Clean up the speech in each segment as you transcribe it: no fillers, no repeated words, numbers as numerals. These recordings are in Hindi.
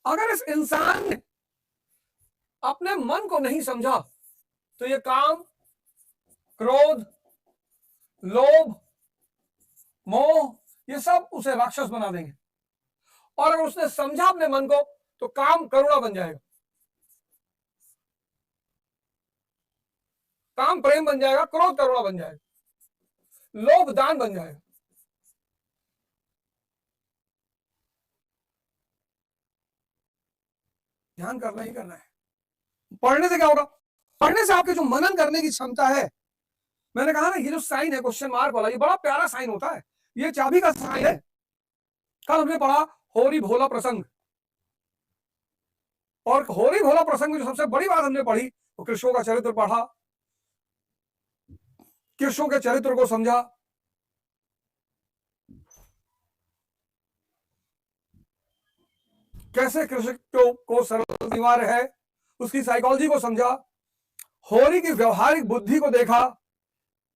अगर इस इंसान ने अपने मन को नहीं समझा तो ये काम, क्रोध, लोभ, मोह, ये सब उसे राक्षस बना देंगे। और अगर उसने समझा अपने मन को तो काम करुणा बन जाएगा, काम प्रेम बन जाएगा, क्रोध करुणा बन जाएगा, लोभ दान बन जाएगा। ध्यान करना ही करना है। पढ़ने से क्या होगा? पढ़ने से आपके जो मनन करने की क्षमता है, मैंने कहा ना, ये जो साइन है क्वेश्चन मार्क वाला, ये बड़ा प्यारा साइन होता है, ये चाबी का साइन है। कल हमने पढ़ा होरी भोला प्रसंग, और होरी भोला प्रसंग में जो सबसे बड़ी बात हमने पढ़ी वो कृष्णों का चरित्र पढ़ा, कृष्णों के चरित्र को समझा, कैसे कृष्ण को सरल अनिवार्य है, उसकी साइकोलॉजी को समझा, होरी की व्यवहारिक बुद्धि को देखा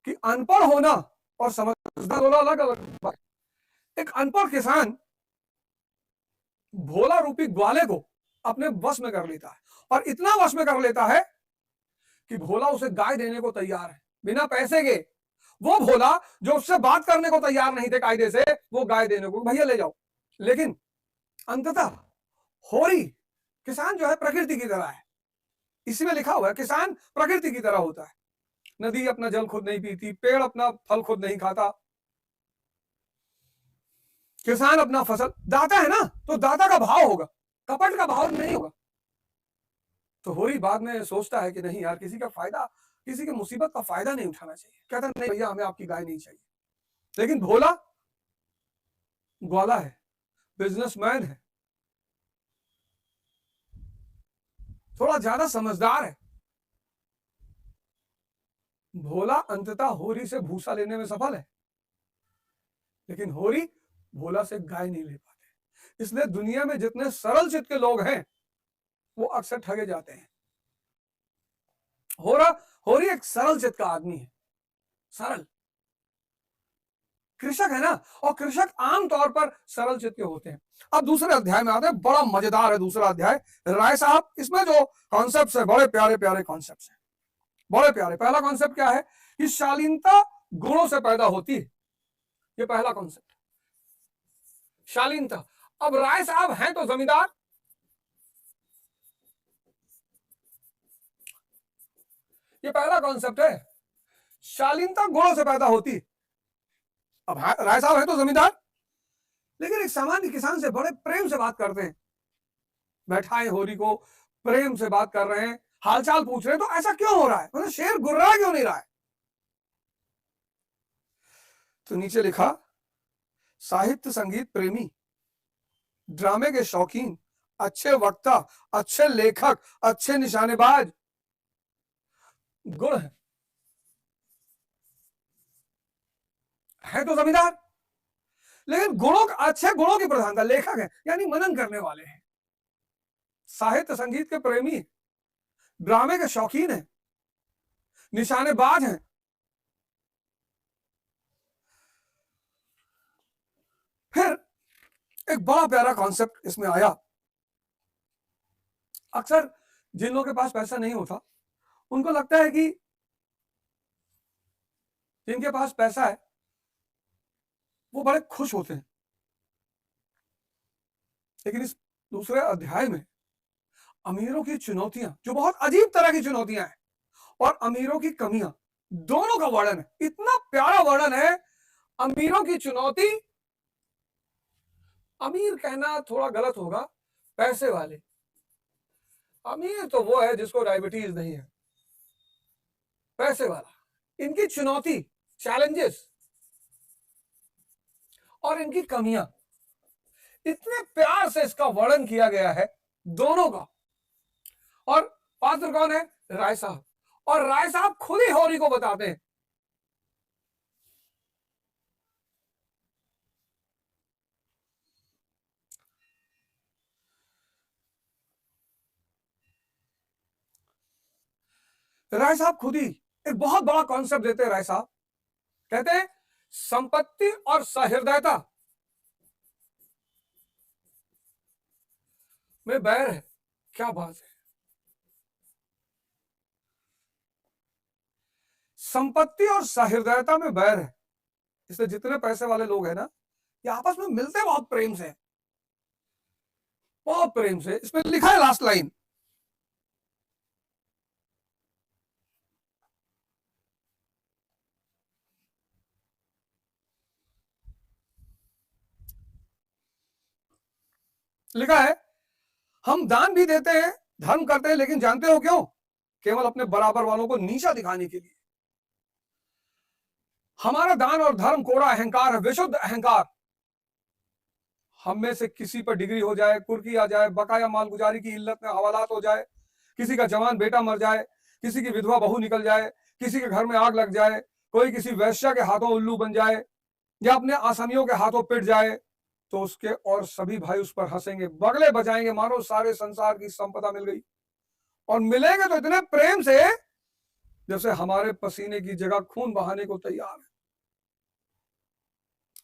कि अनपढ़ होना और समझदार होना अलग अलग बात। एक अनपढ़ किसान भोला रूपी ग्वाले को अपने वश में कर लेता है, और इतना वश में कर लेता है कि भोला उसे गाय देने को तैयार है बिना पैसे के। वो भोला जो उससे बात करने को तैयार नहीं थे कायदे से, वो गाय देने को, भैया ले जाओ। लेकिन अंततः होरी किसान जो है प्रकृति की तरह है, इसी में लिखा हुआ है किसान प्रकृति की तरह होता है। नदी अपना जल खुद नहीं पीती, पेड़ अपना फल खुद नहीं खाता, किसान अपना फसल दाता है ना, तो दाता का भाव होगा, कपट का भाव नहीं होगा। तो होरी बाद में सोचता है कि नहीं यार, किसी का फायदा, किसी की मुसीबत का फायदा नहीं उठाना चाहिए। कहता नहीं भैया, हमें आपकी गाय नहीं चाहिए। लेकिन भोला ग्वाला है, बिजनेसमैन है, थोड़ा ज्यादा समझदार है। भोला अंततः होरी से भूसा लेने में सफल है, लेकिन होरी भोला से गाय नहीं ले पाते। इसलिए दुनिया में जितने सरल चित्त के लोग हैं वो अक्सर ठगे जाते हैं। होरी एक सरल चित्त का आदमी है, सरल कृषक है ना, और कृषक आमतौर पर सरल चित्त के होते हैं। अब दूसरे अध्याय में आते हैं, बड़ा मजेदार है दूसरा अध्याय। राय साहब इसमें जो कॉन्सेप्ट है, बड़े प्यारे प्यारे कॉन्सेप्ट हैं, बड़े प्यारे। पहला कॉन्सेप्ट क्या है कि शालीनता गुणों से पैदा होती है, ये पहला कॉन्सेप्ट, शालीनता। अब राय साहब हैं तो जमींदार, ये पहला कॉन्सेप्ट है, शालीनता गुणों से पैदा होती। अब राय साहब है तो जमींदार, लेकिन एक सामान्य किसान से बड़े प्रेम से बात करते हैं, बैठाए होरी को, प्रेम से बात कर रहे हैं, हालचाल पूछ रहे हैं। तो ऐसा क्यों हो रहा है, मतलब शेर गुर्रा क्यों नहीं रहा है? तो नीचे लिखा, साहित्य संगीत प्रेमी, ड्रामे के शौकीन, अच्छे वक्ता, अच्छे लेखक, अच्छे निशानेबाज गुण है तो जमींदार, लेकिन गुणों, अच्छे गुणों की प्रधानता, लेखक है यानी मनन करने वाले हैं, साहित्य संगीत के प्रेमी, ड्रामे के शौकीन हैं, निशानेबाज हैं। फिर एक बड़ा प्यारा कॉन्सेप्ट इसमें आया। अक्सर जिन लोगों के पास पैसा नहीं होता उनको लगता है कि जिनके पास पैसा है वो बड़े खुश होते हैं, लेकिन इस दूसरे अध्याय में अमीरों की चुनौतियां, जो बहुत अजीब तरह की चुनौतियां हैं, और अमीरों की कमियां, दोनों का वर्णन है। इतना प्यारा वर्णन है। अमीरों की चुनौती, अमीर कहना थोड़ा गलत होगा, पैसे वाले। अमीर तो वो है जिसको डायबिटीज नहीं है, पैसे वाला। इनकी चुनौती, चैलेंजेस और इनकी कमियां, इतने प्यार से इसका वर्णन किया गया है दोनों का। और पात्र कौन है? राय साहब। और राय साहब खुद ही होरी को बताते हैं, राय साहब खुद ही एक बहुत बड़ा कॉन्सेप्ट देते हैं। राय साहब कहते हैं, संपत्ति और सहृदयता में बैर है, क्या बात है। संपत्ति और सहृदयता में बैर है। इसलिए जितने पैसे वाले लोग हैं ना, ये आपस में मिलते बहुत प्रेम से, बहुत प्रेम से। इसमें लिखा है लास्ट लाइन, लिखा है हम दान भी देते हैं, धर्म करते हैं, लेकिन जानते हो क्यों? केवल अपने बराबर वालों को नीचा दिखाने के लिए। हमारा दान और धर्म कोड़ा अहंकार है, विशुद्ध अहंकार। हम में से किसी पर डिग्री हो जाए, कुर्की आ जाए, बकाया मालगुजारी की इल्लत में हवालात हो जाए, किसी का जवान बेटा मर जाए, किसी की विधवा बहू निकल जाए, किसी के घर में आग लग जाए, कोई किसी वैश्या के हाथों उल्लू बन जाए, या अपने आसामियों के हाथों पिट जाए, तो उसके और सभी भाई उस पर हंसेंगे, बगले बजाएंगे, मानो सारे संसार की संपदा मिल गई। और मिलेंगे तो इतने प्रेम से जैसे हमारे पसीने की जगह खून बहाने को तैयार है।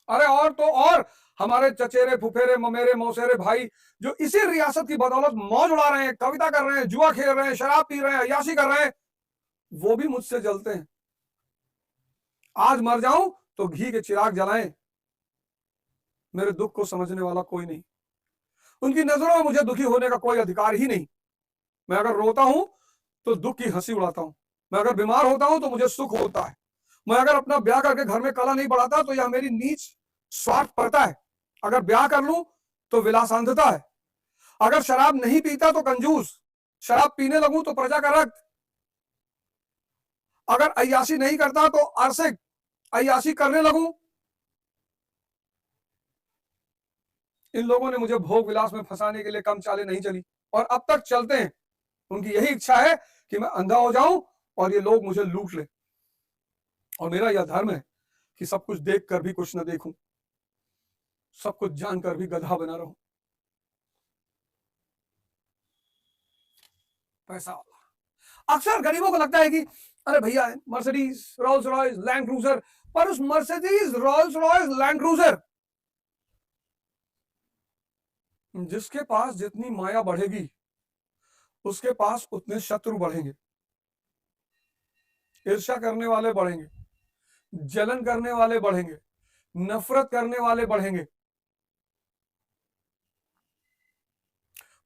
अरे और तो और हमारे चचेरे फुफेरे ममेरे मौसेरे भाई जो इसी रियासत की बदौलत मौज उड़ा रहे हैं, कविता कर रहे हैं, जुआ खेल रहे हैं, शराब पी रहे हैं, अय्याशी कर रहे हैं, वो भी मुझसे जलते हैं। आज मर जाऊं तो घी के चिराग जलाएं, मेरे दुख को समझने वाला कोई नहीं। उनकी नजरों में मुझे दुखी होने का कोई अधिकार ही नहीं। मैं अगर रोता हूं तो दुख की हंसी उड़ाता हूं, मैं अगर बीमार होता हूं तो मुझे सुख होता है, मैं अगर अपना ब्याह करके घर में कला नहीं बढ़ाता तो यह मेरी नीच स्वार्थ पड़ता है, अगर ब्याह कर लूं तो विलासांधता है, अगर शराब नहीं पीता तो कंजूस, शराब पीने लगूं तो प्रजा का रक्त, अगर अय्याशी नहीं करता तो आर्सिक, अय्याशी करने लगूं। इन लोगों ने मुझे भोग विलास में फंसाने के लिए कम चालें नहीं चली, और अब तक चलते हैं। उनकी यही इच्छा है कि मैं अंधा हो जाऊं और ये लोग मुझे लूट ले। और मेरा यह धर्म है कि सब कुछ देख कर भी कुछ न देखूं, सब कुछ जानकर भी गधा बना रहूं। पैसा वाला अक्सर गरीबों को लगता है कि अरे भैया Mercedes Rolls Royce land cruiser, पर उस Mercedes Rolls Royce land cruiser जिसके पास जितनी माया बढ़ेगी उसके पास उतने शत्रु बढ़ेंगे, ईर्ष्या करने वाले बढ़ेंगे, जलन करने वाले बढ़ेंगे, नफरत करने वाले बढ़ेंगे।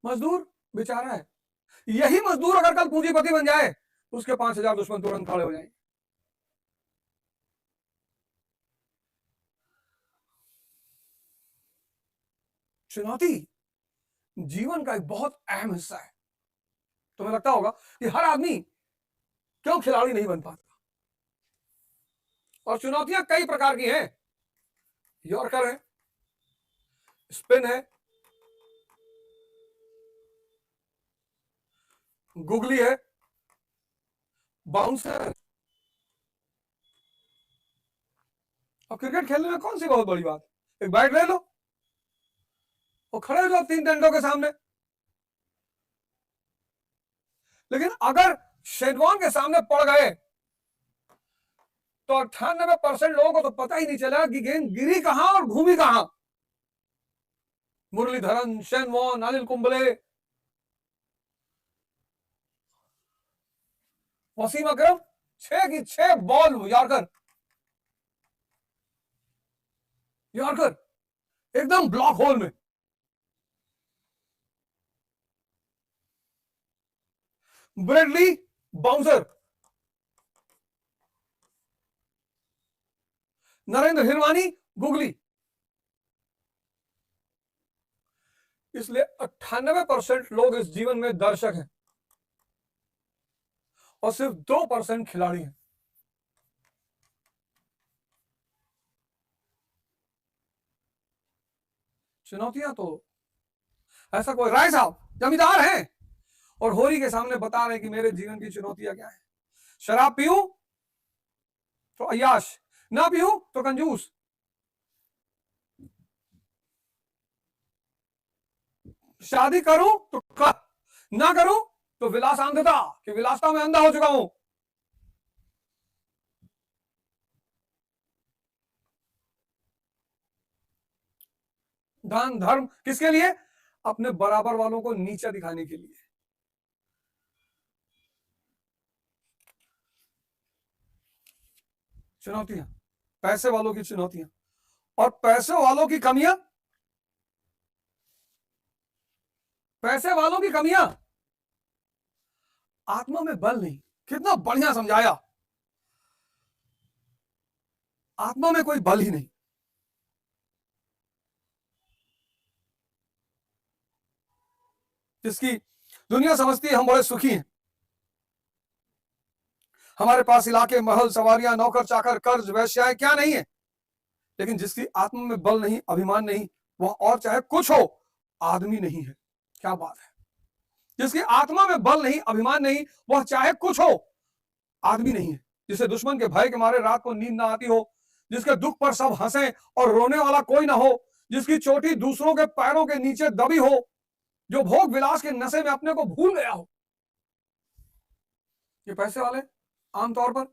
मजदूर बेचारा है, यही मजदूर अगर कल पूंजीपति बन जाए उसके 5,000 दुश्मन तुरंत खड़े हो जाएंगे। चुनौती जीवन का एक बहुत अहम हिस्सा है। तुम्हें लगता होगा कि हर आदमी क्यों खिलाड़ी नहीं बन पाता, और चुनौतियां कई प्रकार की हैं। यॉर्कर है, स्पिन है, गुगली है, बाउंसर है। और क्रिकेट खेलने में कौन सी बहुत बड़ी बात, एक बैट ले लो और खड़े हो जाओ 3 डंडों के सामने। लेकिन अगर शेनवॉन के सामने पड़ गए तो 98% लोगों को तो पता ही नहीं चला कि गेंद गिरी कहां और घूमी कहां। मुरलीधरन, शेनवॉन, अनिल कुंबले, वसीम अकरम, 6 की 6 बॉल यॉर्कर, यॉर्कर एकदम ब्लॉक होल में। Bradley bouncer, Narendra Hirwani googly. इसलिए 98% लोग इस जीवन में दर्शक हैं और सिर्फ 2% खिलाड़ी हैं। चुनौतियां तो ऐसा कोई राय साहब जमींदार हैं और होरी के सामने बता रहे हैं कि मेरे जीवन की चुनौतियां क्या है। शराब पीऊं तो अय्याश, ना पीऊं तो कंजूस, शादी करूं तो कर, ना करूं तो विलासांधता कि विलासता में अंधा हो चुका हूं। दान धर्म किसके लिए? अपने बराबर वालों को नीचा दिखाने के लिए। चुनौतियां, पैसे वालों की चुनौतियां और पैसे वालों की कमियां, पैसे वालों की कमियां, आत्मा में बल नहीं। कितना बढ़िया समझाया, आत्मा में कोई बल ही नहीं। जिसकी दुनिया समझती है हम बड़े सुखी हैं, हमारे पास इलाके, महल, सवारियां, नौकर चाकर, कर्ज, वैश्याएं क्या नहीं है, लेकिन जिसकी आत्मा में बल नहीं, अभिमान नहीं, वह और चाहे कुछ हो आदमी नहीं है। क्या बात है। जिसकी आत्मा में बल नहीं, अभिमान नहीं, वह चाहे कुछ हो आदमी नहीं है। जिसे दुश्मन के भय के मारे रात को नींद ना आती हो, जिसके दुख पर सब हंसे और रोने वाला कोई ना हो, जिसकी चोटी दूसरों के पैरों के नीचे दबी हो, जो भोग विलास के नशे में अपने को भूल गया हो। ये पैसे वाले आमतौर पर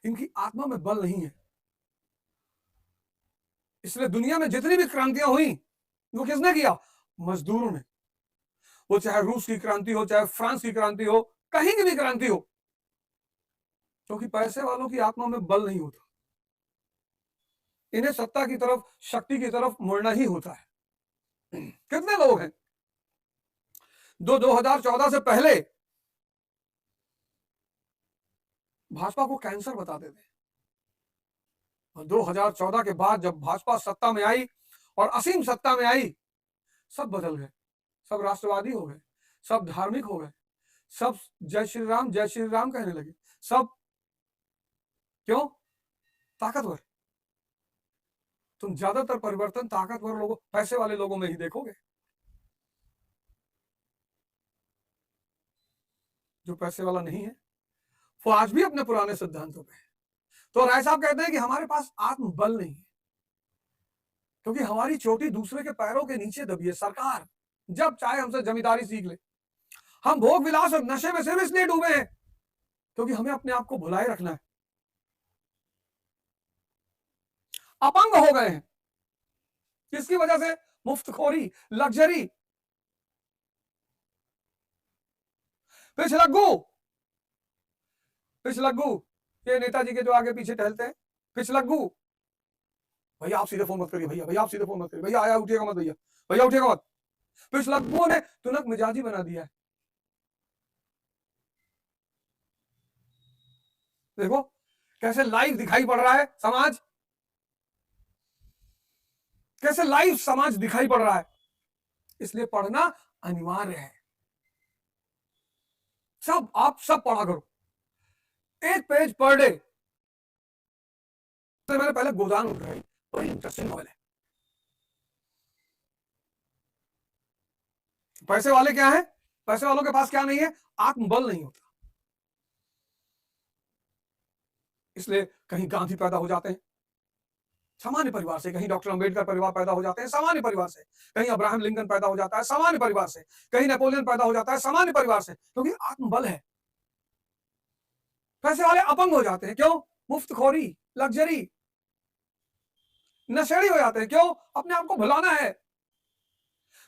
इनकी आत्मा में बल नहीं है। इसलिए दुनिया में जितनी भी क्रांतियां हुई वो किसने किया? मजदूरों ने। वो चाहे रूस की क्रांति हो, चाहे फ्रांस की क्रांति हो, कहीं की भी क्रांति हो, क्योंकि पैसे वालों की आत्मा में बल नहीं होता। इन्हें सत्ता की तरफ, शक्ति की तरफ मुड़ना ही होता है। कितने लोग हैं 2014 से पहले भाजपा को कैंसर बताते थे, और 2014 के बाद जब भाजपा सत्ता में आई और असीम सत्ता में आई, सब बदल गए, सब राष्ट्रवादी हो गए, सब धार्मिक हो गए, सब जय श्री राम कहने लगे, सब क्यों? ताकतवर। तुम ज्यादातर परिवर्तन ताकतवर लोगों, पैसे वाले लोगों में ही देखोगे। जो पैसे वाला नहीं है वो आज भी अपने पुराने सिद्धांतों पे है। तो राय साहब कहते हैं कि हमारे पास आत्मबल नहीं है, क्योंकि हमारी चोटी दूसरे के पैरों के नीचे दबी है। सरकार जब चाहे हमसे जमींदारी सीख ले। हम भोग विलास और नशे में सिर्फ इसलिए डूबे हैं क्योंकि हमें अपने आप को भुलाए रखना है। अपंग हो गए हैं किसकी वजह से? मुफ्तखोरी, लग्जरी, पिछलग्गू। पिछलग्गू ये नेताजी के जो आगे पीछे टहलते हैं, पिछलग्गू। भैया आप सीधे फोन मत करिए, भैया आप सीधे फोन मत करिए, भैया आया उठिएगा मत, भैया उठिएगा मत। पिछलग्गुओं ने तुनक मिजाजी बना दिया है। देखो कैसे लाइव दिखाई पड़ रहा है समाज, कैसे लाइव समाज दिखाई पड़ रहा है। इसलिए पढ़ना अनिवार्य है। सब आप सब पढ़ा करो, एक पेज पर डे। तो मैंने पहले गोदान उठाई, बड़ी इंटरेस्टिंग नॉवल है। पैसे वाले क्या है? पैसे वालों के पास क्या नहीं है? आत्मबल नहीं होता। इसलिए कहीं गांधी पैदा हो जाते हैं सामान्य परिवार से, कहीं डॉक्टर अंबेडकर परिवार पैदा हो जाते हैं सामान्य परिवार से, कहीं अब्राहम लिंकन पैदा हो जाता है सामान्य परिवार से, कहीं नेपोलियन पैदा हो जाता है सामान्य परिवार से, क्योंकि आत्मबल है। पैसे वाले अपंग हो जाते हैं, क्यों? मुफ्तखोरी, लग्जरी, नशेड़ी हो जाते हैं, क्यों? अपने आप को भुलाना है।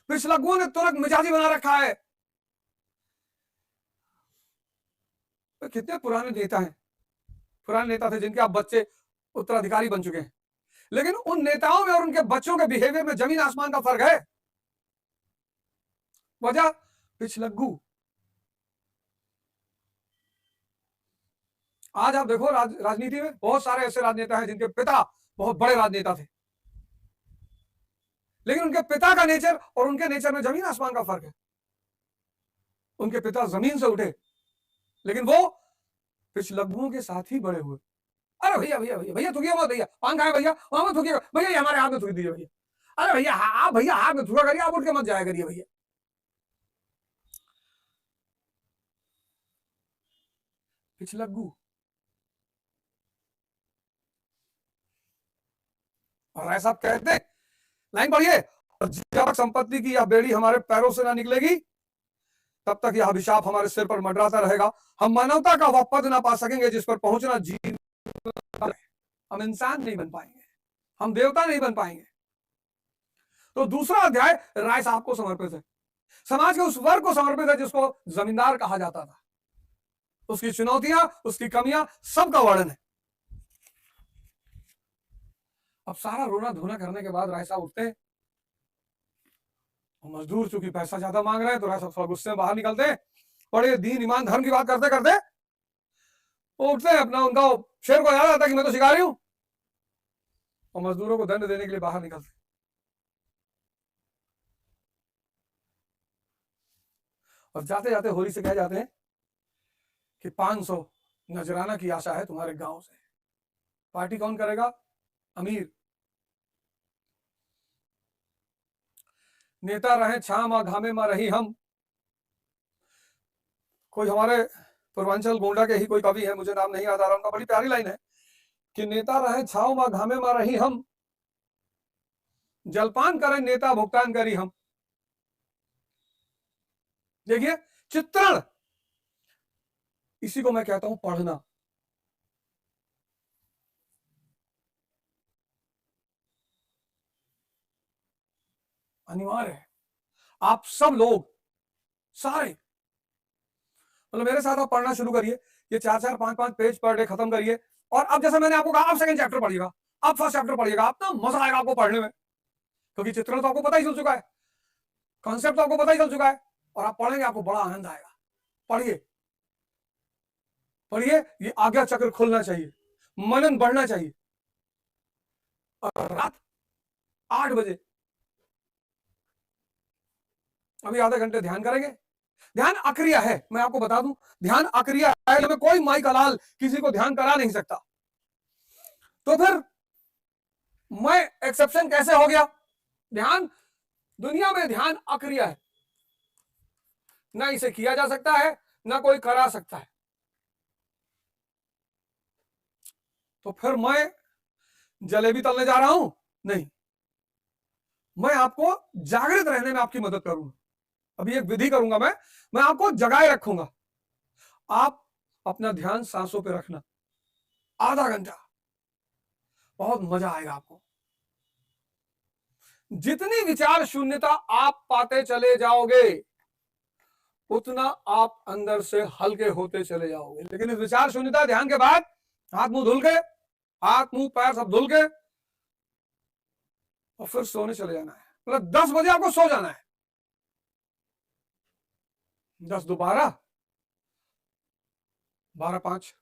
पिछलग्गुओं ने तुरंत मिजाजी बना रखा है। तो कितने पुराने नेता हैं, पुराने नेता थे जिनके आप बच्चे उत्तराधिकारी बन चुके हैं, लेकिन उन नेताओं में और उनके बच्चों के बिहेवियर में जमीन आसमान का फर्क है। वजह पिछलग्गू। आज आप देखो राजनीति में बहुत सारे ऐसे राजनेता हैं जिनके पिता बहुत बड़े राजनेता थे, लेकिन उनके पिता का नेचर और उनके नेचर में जमीन आसमान का फर्क है। उनके पिता जमीन से उठे, लेकिन वो पिछलग्गुओं के साथ ही बड़े हुए। अरे भैया भैया भैया भैया थूकिए मत, भैया पान खाए भैया, वहां मत थूकिए भैया, ये हमारे हाथ में थूक दीजिए भैया। अरे भैया आप भैया हाथ में थूका करिए, आप उठ के मत जाया करिए भैया। पिछलग्गू। और ऐसा कहते हैं, लाइन पढ़िए, जब संपत्ति की यह बेड़ी हमारे पैरों से ना निकलेगी तब तक यह अभिशाप हमारे सिर पर मंडराता रहेगा। हम मानवता का वह पद ना पा सकेंगे जिस पर पहुंचना जीवन। हम इंसान नहीं बन पाएंगे, हम देवता नहीं बन पाएंगे। तो दूसरा अध्याय राय साहब को समर्पित है, समाज के उस वर्ग को समर्पित है जिसको जमींदार कहा जाता था, उसकी चुनौतियां, उसकी कमियां, सबका वर्णन है। अब सारा रोना धोना करने के बाद राय साहब उठते हैं, मजदूर चूंकि पैसा ज्यादा मांग रहे हैं तो राय साहब थोड़ा गुस्से में बाहर निकलते हैं, बड़े दीन ईमान धर्म की बात करते करते वो उठते हैं अपना, उनका शेर को याद आता कि मैं तो शिकारी हूं, और मजदूरों को दंड देने के लिए बाहर निकलते। और जाते जाते होली से कह जाते हैं कि 500 नजराना की आशा है तुम्हारे गांव से। पार्टी कौन करेगा? अमीर नेता रहे छा मा घामे मा रही हम। कोई हमारे पूर्वांचल गोंडा के ही कोई कवि है, मुझे नाम नहीं याद आ रहा उनका, बड़ी प्यारी लाइन है कि नेता रहे छाव मा घामे मा रही हम, जलपान करें नेता भुगतान करी हम। देखिए चित्रण, इसी को मैं कहता हूं पढ़ना। अनिवार्य है, आप सब लोग सारे, मतलब मेरे साथ आप पढ़ना शुरू करिए, ये 4-4 5-5 पेज पर डे खत्म करिए। और अब जैसे मैंने आपको कहा, आप सेकंड चैप्टर पढ़िएगा, आप फर्स्ट चैप्टर पढ़िएगा, आप ना मजा आएगा आपको पढ़ने में, क्योंकि चित्रण तो आपको पता ही चल चुका है, कॉन्सेप्ट तो आपको पता ही चल चुका है, और आप पढ़ेंगे आपको बड़ा आनंद आएगा। पढ़िए पढ़िए, ये आज्ञा चक्र खुलना चाहिए, मनन बढ़ना चाहिए। और रात 8 बजे अभी आधे घंटे ध्यान करेंगे। ध्यान अक्रिया है, मैं आपको बता दूं, ध्यान अक्रिया है, में कोई माई का लाल किसी को ध्यान करा नहीं सकता। तो फिर मैं एक्सेप्शन कैसे हो गया? ध्यान, दुनिया में ध्यान अक्रिया है, ना इसे किया जा सकता है, ना कोई करा सकता है। तो फिर मैं जलेबी तलने जा रहा हूं? नहीं, मैं आपको जागृत रहने में आपकी मदद करूंगा। अभी एक विधि करूंगा, मैं आपको जगाए रखूंगा। आप अपना ध्यान सांसों पे रखना, आधा घंटा, बहुत मजा आएगा आपको। जितनी विचार शून्यता आप पाते चले जाओगे, उतना आप अंदर से हल्के होते चले जाओगे। लेकिन इस विचार शून्यता ध्यान के बाद हाथ मुंह धुल के, हाथ मुंह पैर सब धुल के, और फिर सोने चले जाना है। मतलब 10 बजे आपको सो जाना है, 10 दो 12, 12-5,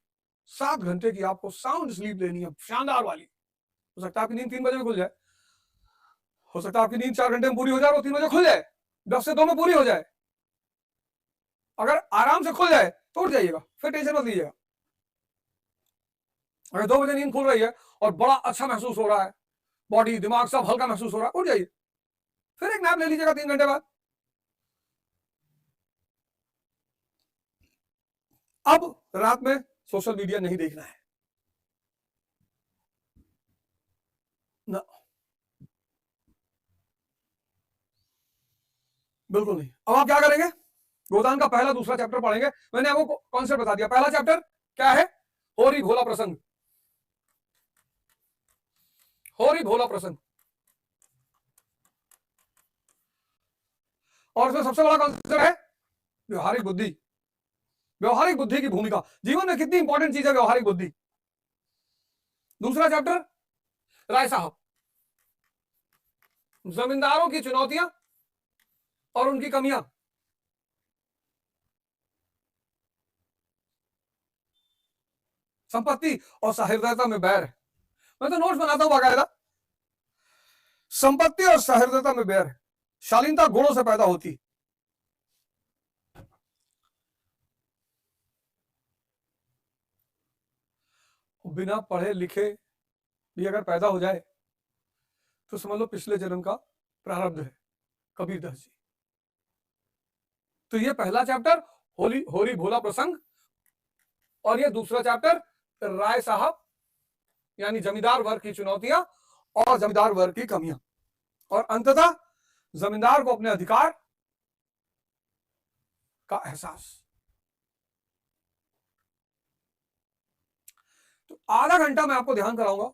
7 घंटे की आपको साउंड स्लीप लेनी है, शानदार वाली। हो सकता है आपकी नींद 3 बजे में खुल जाए, हो सकता है आपकी नींद 4 घंटे में पूरी हो जाए और 3 बजे खुल जाए, 10 से 2 में पूरी हो जाए। अगर आराम से खुल जाए तो उठ जाइएगा, फिर टेंशन मत लीजिएगा। अगर 2 बजे नींद खुल रही है और बड़ा अच्छा महसूस हो रहा है, बॉडी दिमाग सब हल्का महसूस हो रहा है, उठ जाइए, फिर एक नैप ले लीजिएगा 3 घंटे बाद। अब रात में सोशल मीडिया नहीं देखना है ना, बिल्कुल नहीं। अब आप क्या करेंगे? गोदान का पहला दूसरा चैप्टर पढ़ेंगे। मैंने आपको कॉन्सेप्ट बता दिया। पहला चैप्टर क्या है? होरी भोला प्रसंग, होरी भोला प्रसंग। और इसमें सबसे बड़ा कॉन्सेप्ट है व्यवहारिक बुद्धि, व्यवहारिक बुद्धि की भूमिका। जीवन में कितनी इंपॉर्टेंट चीज है व्यवहारिक बुद्धि। दूसरा चैप्टर राय साहब, जमींदारों की चुनौतियां और उनकी कमियां। संपत्ति और सहृदयता में बैर है। मैं तो नोट्स बनाता हूं बाकायदा। संपत्ति और सहृदयता में बैर है, शालीनता गुणों से पैदा होती। बिना पढ़े लिखे भी अगर पैदा हो जाए तो समझ लो पिछले जन्म का प्रारब्ध है, कबीर दास जी। तो ये पहला चैप्टर होली होरी भोला प्रसंग, और ये दूसरा चैप्टर राय साहब यानी जमींदार वर्ग की चुनौतियां और जमींदार वर्ग की कमियां, और अंततः जमींदार को अपने अधिकार का एहसास। तो आधा घंटा मैं आपको ध्यान कराऊंगा।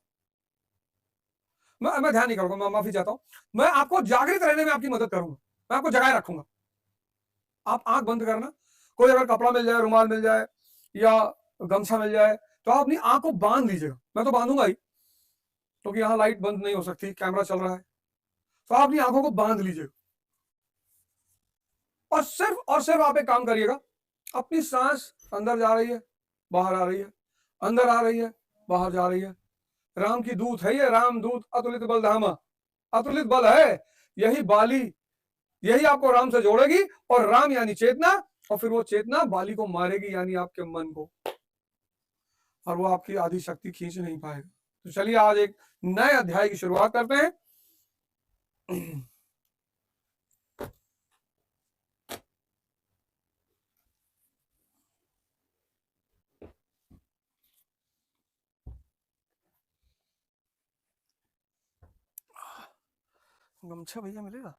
मैं ध्यान नहीं करूंगा, मैं माफी चाहता हूं। मैं आपको जागृत रहने में आपकी मदद करूंगा, मैं आपको जगाए रखूंगा। आप आंख बंद करना, कोई अगर कपड़ा मिल जाए, रुमाल मिल जाए या गमछा मिल जाए, तो आप अपनी आंख को बांध लीजिएगा। मैं तो बांधूंगा ही, क्योंकि यहाँ लाइट बंद नहीं हो सकती, कैमरा चल रहा है। तो आप अपनी आंखों को बांध लीजिएगा और सिर्फ आप एक काम करिएगा, अपनी सांस अंदर जा रही है, बाहर आ रही है, अंदर आ रही है, बाहर जा रही है। राम की दूत है ये, राम दूत अतुलित बल धामा, अतुलित बल है यही बाली, यही आपको राम से जोड़ेगी। और राम यानी चेतना, और फिर वो चेतना बाली को मारेगी, यानी आपके मन को, और वो आपकी आधी शक्ति खींच नहीं पाएगा। तो चलिए आज एक नए अध्याय की शुरुआत करते हैं। गमछा भैया मिलेगा?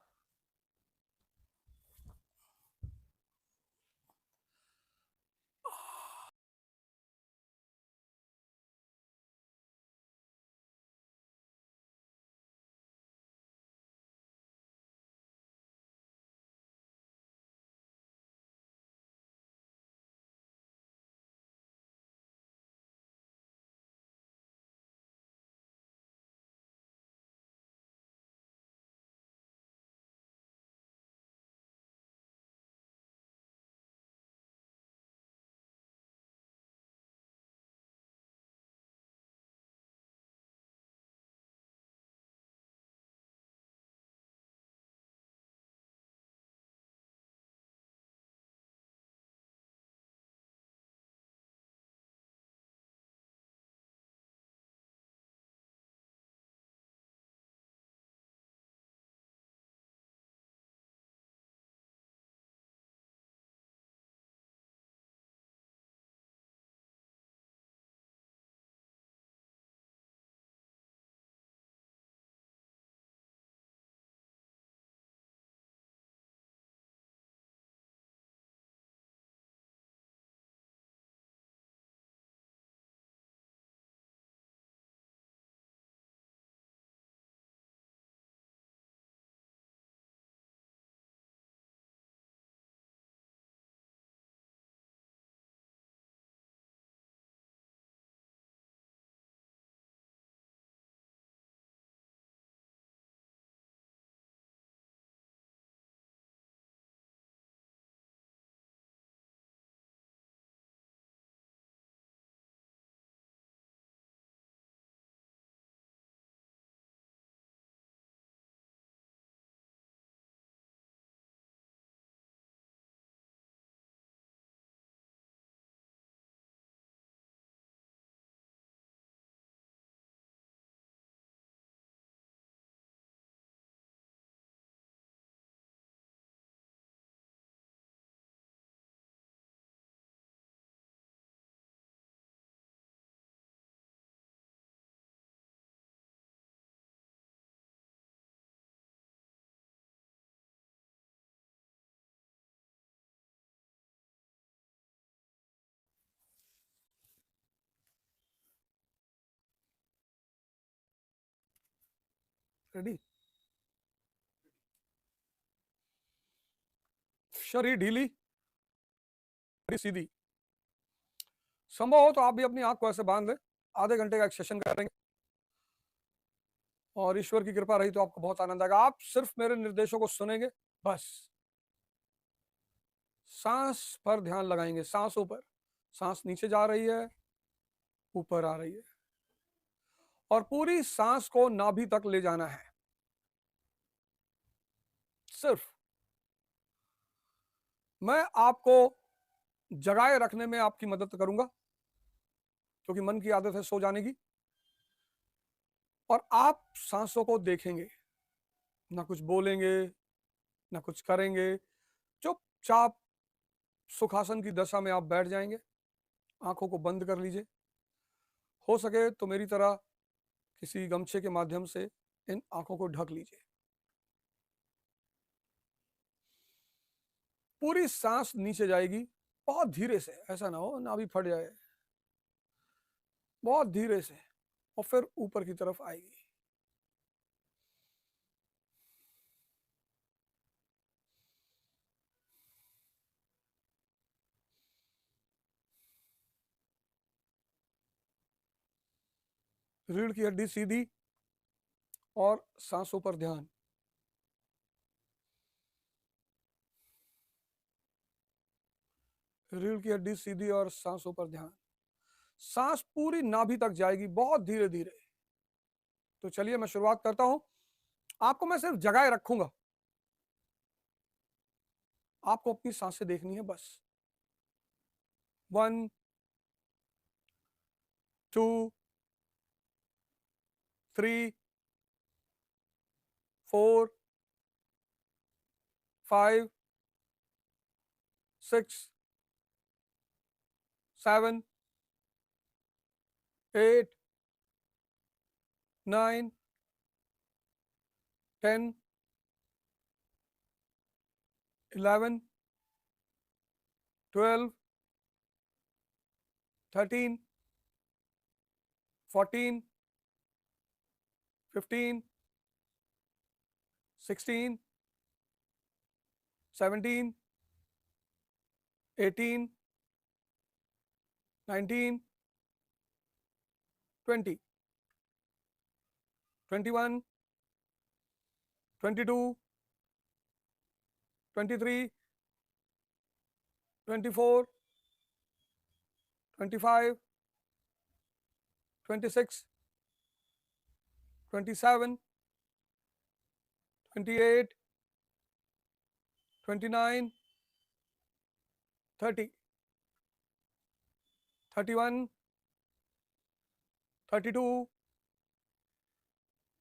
रेडी? शरीर ढीली, सीधी। संभव हो तो आप भी अपनी आंख को ऐसे बांध लें। आधे घंटे का एक सेशन करेंगे, और ईश्वर की कृपा रही तो आपको बहुत आनंद आएगा। आप सिर्फ मेरे निर्देशों को सुनेंगे, बस। सांस पर ध्यान लगाएंगे, सांसों पर। सांस नीचे जा रही है, ऊपर आ रही है, और पूरी सांस को नाभि तक ले जाना है। सिर्फ मैं आपको जगाए रखने में आपकी मदद करूंगा, क्योंकि मन की आदत है सो जाने की। और आप सांसों को देखेंगे, ना कुछ बोलेंगे, ना कुछ करेंगे। चुपचाप सुखासन की दशा में आप बैठ जाएंगे, आंखों को बंद कर लीजिए। हो सके तो मेरी तरह किसी गमछे के माध्यम से इन आंखों को ढक लीजिए। पूरी सांस नीचे जाएगी, बहुत धीरे से, ऐसा ना हो नाभि फट जाए, बहुत धीरे से, और फिर ऊपर की तरफ आएगी। रीढ़ की हड्डी सीधी और सांसों पर ध्यान। रीढ़ की हड्डी सीधी और सांसों पर ध्यान। सांस पूरी नाभि तक जाएगी बहुत धीरे धीरे। तो चलिए मैं शुरुआत करता हूं। आपको मैं सिर्फ जगह रखूंगा, आपको अपनी सांसें देखनी है बस। 1 2 3 4 5 6 7 8 9 10 11 12 13 14 15 16 17 18 19 20 21 22 23 24 25 26 27 28 29 30 31 32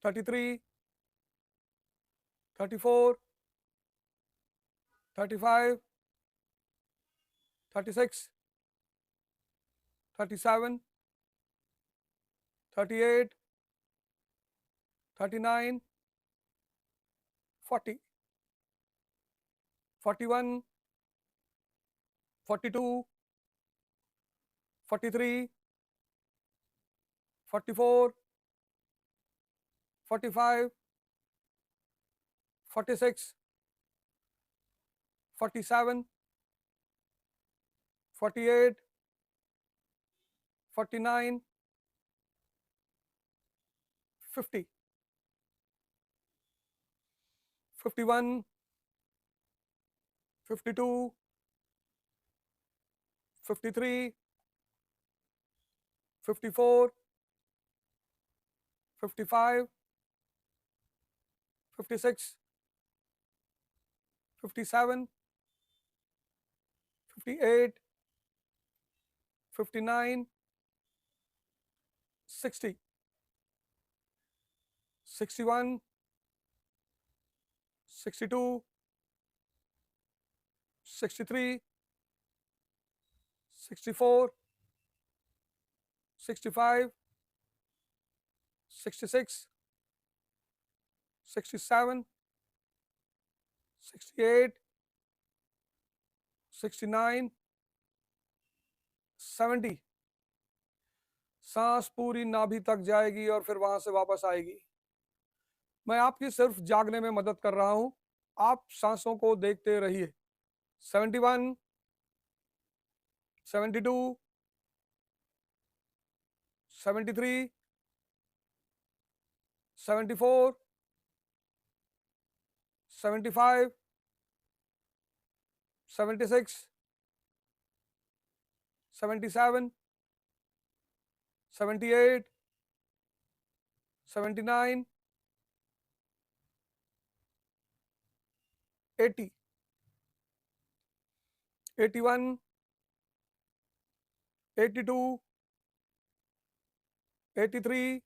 33 34 35 36 37 38 39 40 41 42 43 44 45 46 47 48 49 50 51 52 53 54 55 56 57 58 59 60 61 62 63 64 65 66 67 68 69 70। सांस पूरी नाभि तक जाएगी और फिर वहां से वापस आएगी। मैं आपकी सिर्फ जागने में मदद कर रहा हूं, आप सांसों को देखते रहिए। 71 72 73 74 75 76 77 78 79 80 81 82 83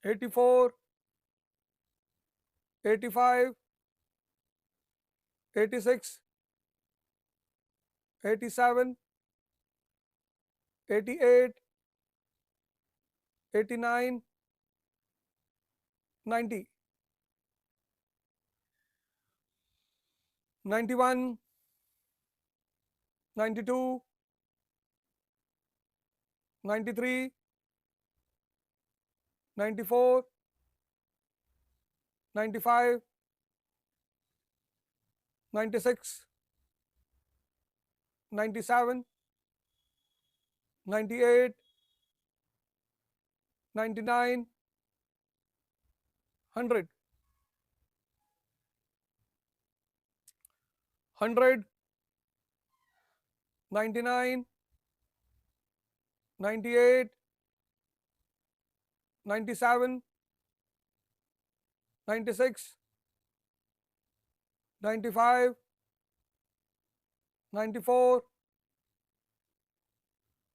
84 85 86 87 88 89 90 91 92 93 94 95 96 97 98 99, 100, 100, 99, 98, 97, 96, 95, 94,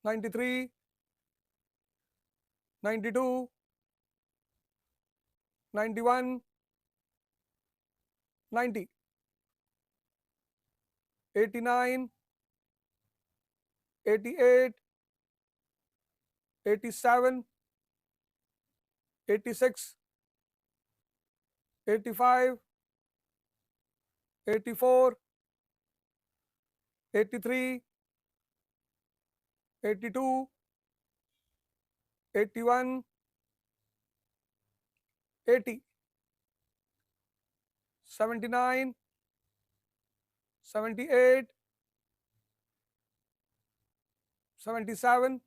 93, 92, 91, 90, 89, 88, 87, 86, 85, 84, 83, 82, 81, 80, 79, 78, 77,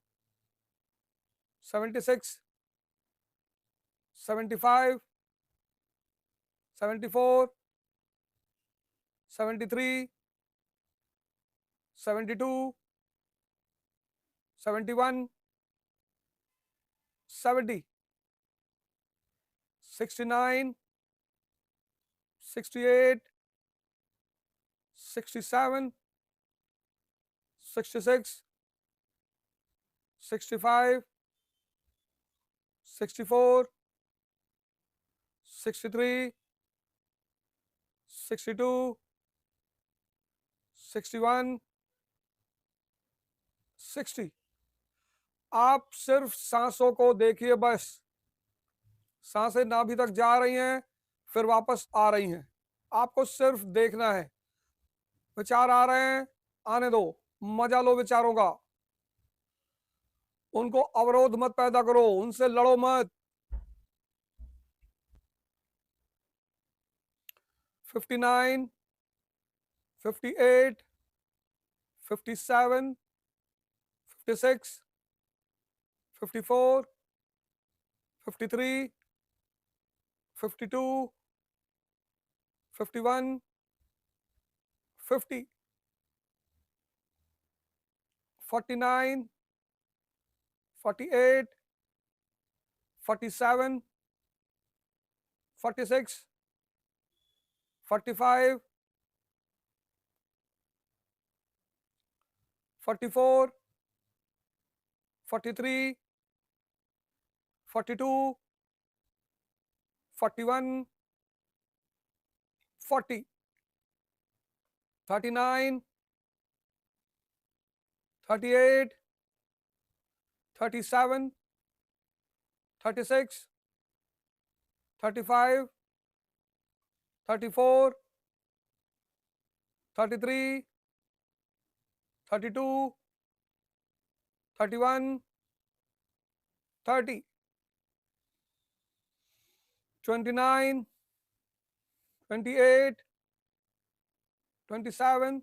76, 75, 74, 73, 72, 71, 70, 69, 68, 67, 66, 65, 64, 63, 62, 61, 60। आप सिर्फ सांसों को देखिए, बस सांसें नाभि तक जा रही हैं, फिर वापस आ रही हैं। आपको सिर्फ देखना है। विचार आ रहे हैं, आने दो, मजा लो विचारों का। उनको अवरोध मत पैदा करो, उनसे लड़ो मत। 59, 58, 57, 56, 54, 53, 52, 51, 50, 49, 48, 47, 46, 45, 44, 43, 42, 41, 40, 39, 38, 37, 36, 35, 34, 33, 32, 31, 30, 29, 28, 27,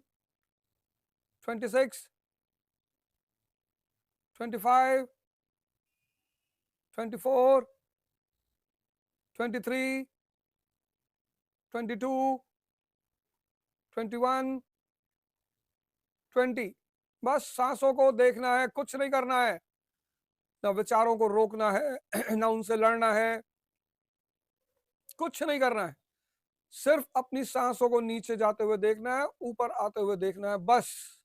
26, 25, 24, 23, 22, 21, 20। बस सांसों को देखना है, कुछ नहीं करना है। ना विचारों को रोकना है, ना उनसे लड़ना है, कुछ नहीं करना है। सिर्फ अपनी सांसों को नीचे जाते हुए देखना है, ऊपर आते हुए देखना है, बस।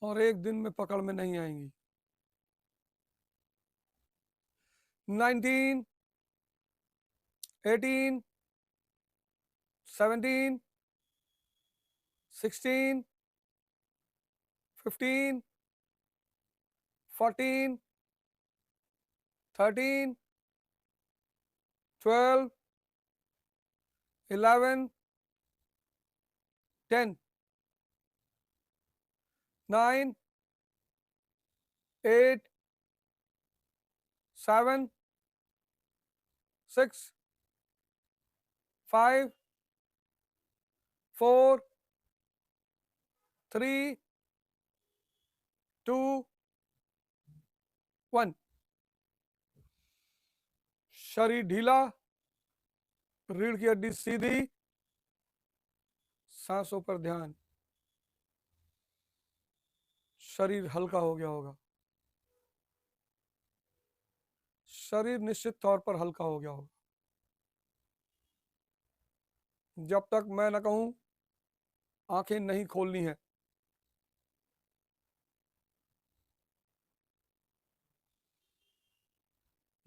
और एक दिन में पकड़ में नहीं आएंगी। 19, 18, 17, 16, 15, 14, 13, 12, 11, 10, 9, 8, 7, 6, 5, 4, 3, 2, 1। शरीर ढीला, रीढ़ की हड्डी सीधी, सांसों पर ध्यान, शरीर हल्का हो गया होगा, शरीर निश्चित तौर पर हल्का हो गया होगा। जब तक मैं न कहूं आंखें नहीं खोलनी है।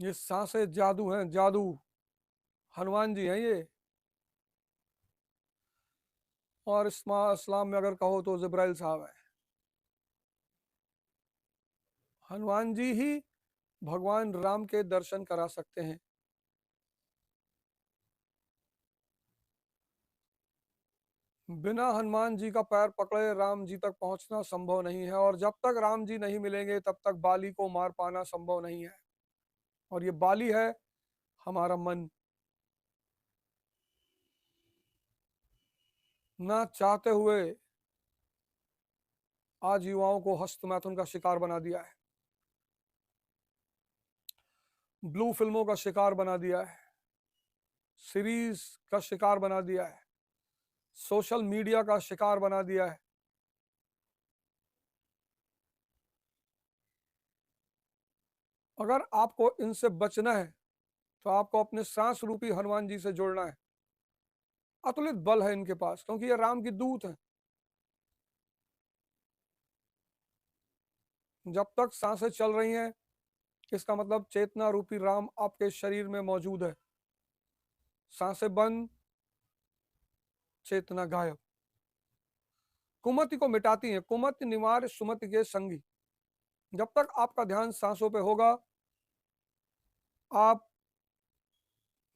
ये सांसें जादू हैं, जादू। हनुमान जी हैं ये। और इस्लाम में अगर कहो तो जिब्राइल साहब है। हनुमान जी ही भगवान राम के दर्शन करा सकते हैं। बिना हनुमान जी का पैर पकड़े राम जी तक पहुंचना संभव नहीं है, और जब तक राम जी नहीं मिलेंगे तब तक बाली को मार पाना संभव नहीं है। और ये बाली है हमारा मन। ना चाहते हुए आज युवाओं को हस्तमैथुन का शिकार बना दिया है, ब्लू फिल्मों का शिकार बना दिया है, सीरीज का शिकार बना दिया है, सोशल मीडिया का शिकार बना दिया है। अगर आपको इनसे बचना है तो आपको अपने सांस रूपी हनुमान जी से जुड़ना है। अतुलित बल है इनके पास, क्योंकि ये राम की दूत है। जब तक सांसें चल रही हैं, इसका मतलब चेतना रूपी राम आपके शरीर में मौजूद है। सांसें बंद, चेतना गायब। कुमति को मिटाती हैं, कुमति निवार सुमति के संगी। जब तक आपका ध्यान सांसों पे होगा, आप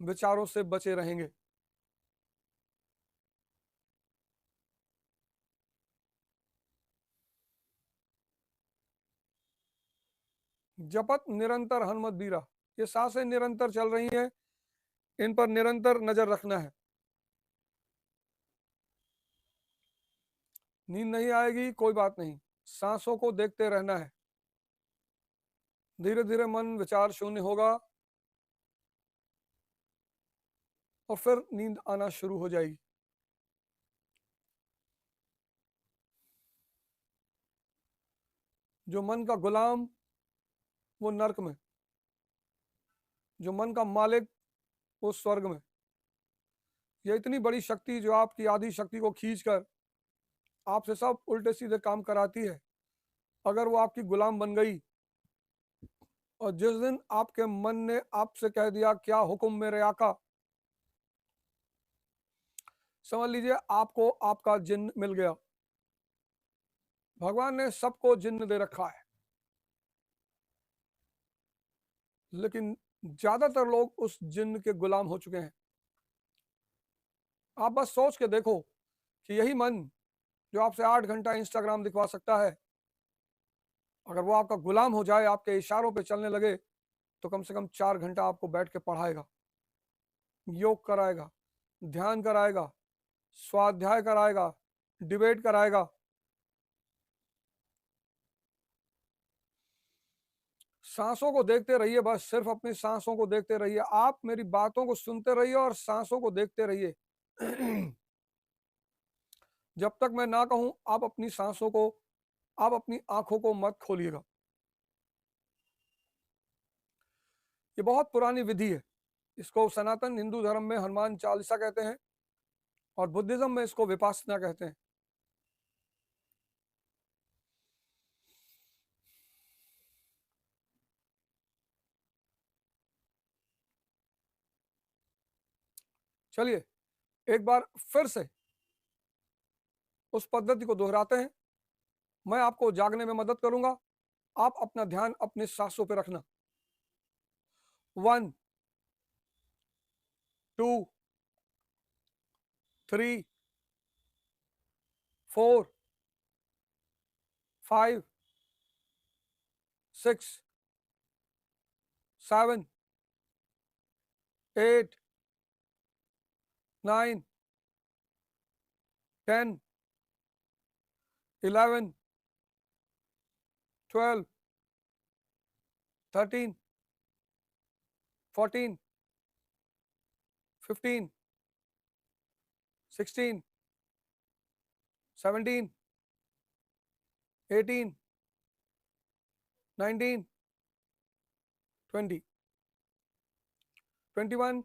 विचारों से बचे रहेंगे। जपत निरंतर हनुमत बीरा। ये सांसें निरंतर चल रही हैं, इन पर निरंतर नजर रखना है। नींद नहीं आएगी कोई बात नहीं, सांसों को देखते रहना है। धीरे धीरे मन विचार शून्य होगा और फिर नींद आना शुरू हो जाएगी। जो मन का गुलाम वो नरक में, जो मन का मालिक वो स्वर्ग में। ये इतनी बड़ी शक्ति जो आपकी आधी शक्ति को खींचकर आपसे सब उल्टे सीधे काम कराती है, अगर वो आपकी गुलाम बन गई, और जिस दिन आपके मन ने आपसे कह दिया क्या हुक्म मेरे आका, समझ लीजिए आपको आपका जिन्न मिल गया। भगवान ने सबको जिन्न दे रखा है, लेकिन ज्यादातर लोग उस जिन्न के गुलाम हो चुके हैं। आप बस सोच के देखो कि यही मन जो आपसे 8 घंटा इंस्टाग्राम दिखवा सकता है, अगर वो आपका गुलाम हो जाए, आपके इशारों पे चलने लगे, तो कम से कम 4 घंटा आपको बैठ के पढ़ाएगा, योग कराएगा, ध्यान कराएगा, स्वाध्याय कराएगा, डिबेट कराएगा। सांसों को देखते रहिए, बस सिर्फ अपनी सांसों को देखते रहिए। आप मेरी बातों को सुनते रहिए और सांसों को देखते रहिए। जब तक मैं ना कहूं आप अपनी सांसों को, आप अपनी आंखों को मत खोलिएगा। ये बहुत पुरानी विधि है। इसको सनातन हिंदू धर्म में हनुमान चालीसा कहते हैं, और बुद्धिज्म में इसको विपासना कहते हैं। चलिए एक बार फिर से उस पद्धति को दोहराते हैं। मैं आपको जागने में मदद करूंगा, आप अपना ध्यान अपने सांसों पे रखना। 1 2 3 4 5 6 7 8 9 10 11 12 13 14 15, 16, 17, 18, 19, 20, 21,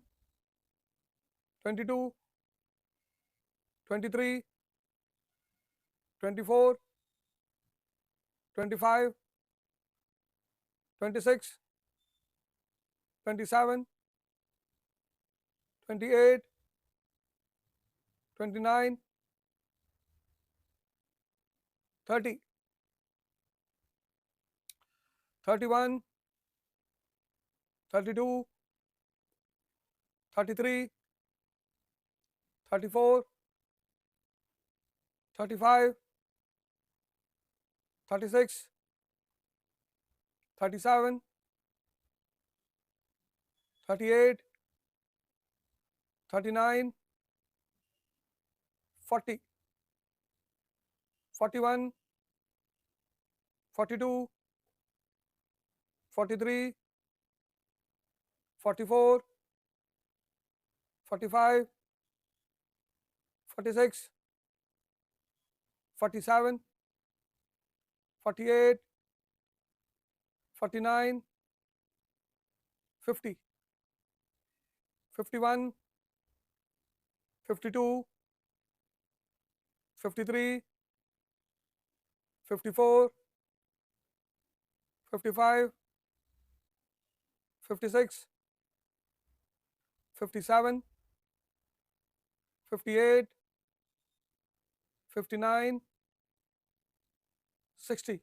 22, 23, 24, 25, 26, 27, 28, 29, 30, 31, 32, 33, 34, 35, 36, 37, 38, 39, 40, 41, 42, 43, 44, 45, 46, 47, 48, 49, 50, 51, 52, 53, 54, 55, 56, 57, 58, 59, 60,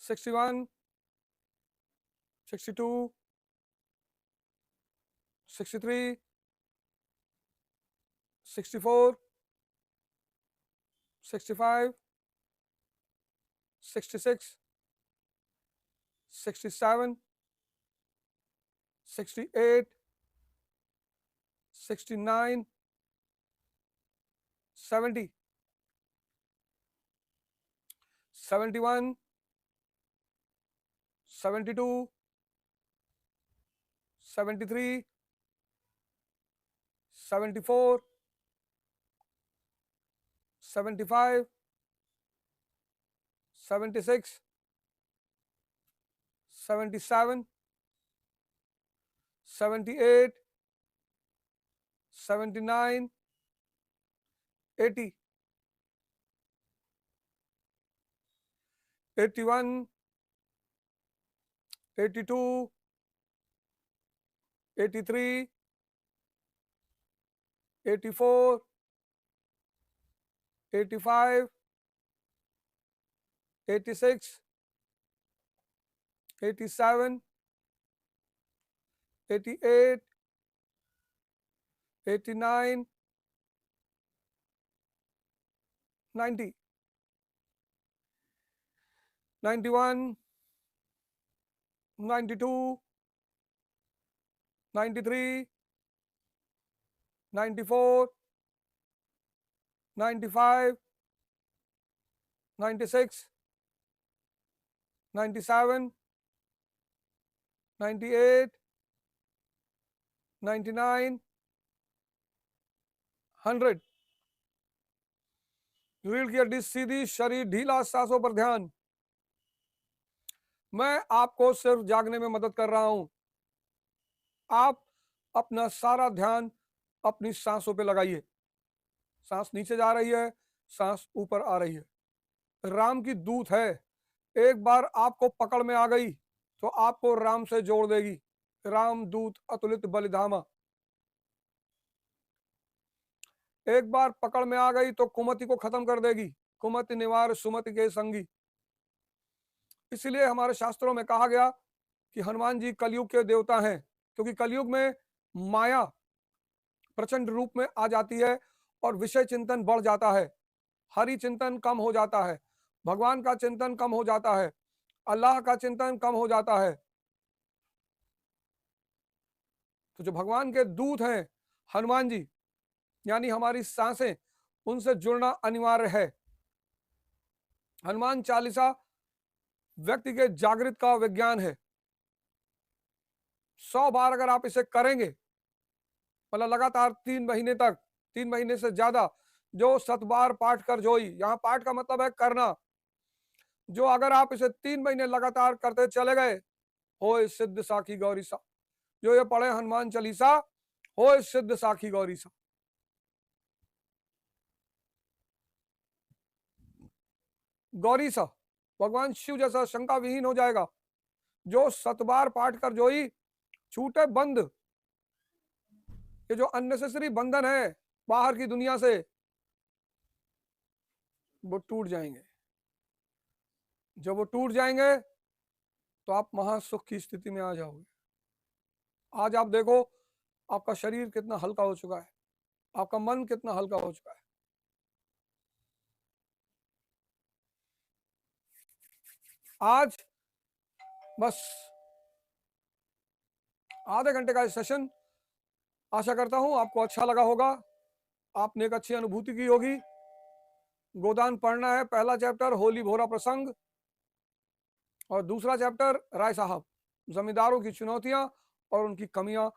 61, 62, 63, 64, 65, 66, 67, 68, 69, 70, 71, 72, 73, 74, 75, 76, 77, 78, 79, 80, 81, 82, 83, 84, 85, 86, 87, 88, 89, 90, 91, 92, 93, 94, 95, 96, 97, 98, 99, 100। रीढ़ की हड्डी सीधी, शरीर ढीला, सांसों पर ध्यान। मैं आपको सिर्फ जागने में मदद कर रहा हूं। आप अपना सारा ध्यान अपनी सांसों पे लगाइए। सांस नीचे जा रही है, सांस ऊपर आ रही है। राम की दूत है, एक बार आपको पकड़ में आ गई तो आपको राम से जोड़ देगी। राम दूत अतुलित बलिधामा। एक बार पकड़ में आ गई तो कुमति को खत्म कर देगी। कुमति निवार सुमति के संगी। इसलिए हमारे शास्त्रों में कहा गया कि हनुमान जी कलयुग के देवता हैं, क्योंकि कलयुग में माया प्रचंड रूप में आ जाती है और विषय चिंतन बढ़ जाता है, हरि चिंतन कम हो जाता है, भगवान का चिंतन कम हो जाता है, अल्लाह का चिंतन कम हो जाता है। तो जो भगवान के दूत हैं हनुमान जी, यानी हमारी सांसें, उनसे जुड़ना अनिवार्य है। हनुमान चालीसा व्यक्ति के जागृत का विज्ञान है। 100 बार अगर आप इसे करेंगे मतलब लगातार 3 महीने तक, 3 महीने से ज्यादा, जो 7 बार पाठ कर जोई, यहाँ पाठ का मतलब है करना, जो अगर आप इसे 3 महीने लगातार करते चले गए, हो सिद्ध साखी गौरी सा, जो ये पढ़े हनुमान चालीसा, हो सिद्ध साखी गौरी सा। गौरी सा भगवान शिव जैसा शंका विहीन हो जाएगा, जो 7 बार पाठ कर जोई, छूटे बंद, ये जो अननेसेसरी बंधन है बाहर की दुनिया से, वो टूट जाएंगे। जब वो टूट जाएंगे तो आप महासुख की स्थिति में आ जाओगे। आज आप देखो आपका शरीर कितना हल्का हो चुका है, आपका मन कितना हल्का हो चुका है। आज बस आधे घंटे का सेशन, आशा करता हूं आपको अच्छा लगा होगा, आपने एक अच्छी अनुभूति की होगी। गोदान पढ़ना है, पहला चैप्टर होली भोरा प्रसंग, और दूसरा चैप्टर राय साहब, जमींदारों की चुनौतियां और उनकी कमियां